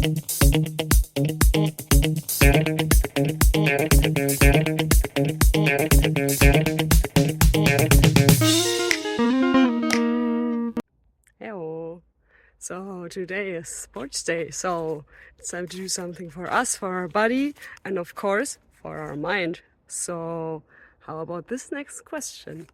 Hello. So today is sports day, so it's time to do something for us, for our body, and of course for our mind. So how about this next question?